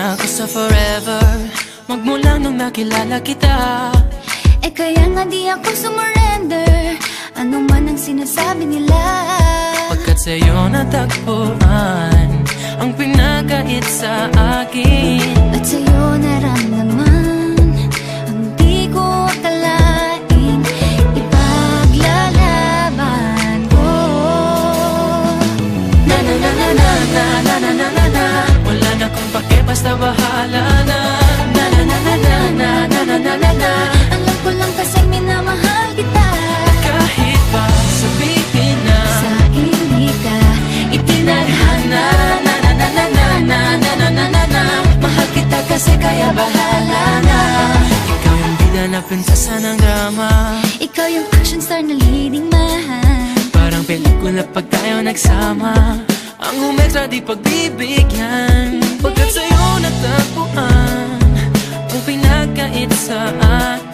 ako sa forever, magmula nung nakilala kita. Eh kaya nga di ako sumurrender, ano man ang sinasabi nila. Pagkat sa'yo natagpuan ang pinakait sa akin, at sa'yo naramdaman ang di ko akalain, ipaglalaban ko. Na na na na na na na na na na na. Wala na kung pake, basta bahala na. Na na na na na na na na na na na. Alam ko lang kasi minamahal kita, Kahit pa sabihin na sa akin di ka itinadhana. na na na na na na na na na na na. Mahal kita kasi kaya bahala na. Ikaw yung bida na prinsesa ng drama, Ikaw yung action star na leading man. parang pelikula pag tayo nagsama. Ang umextra di pagbibigyan, pagkat sa'yo natagpuan ang pinakait sa akin.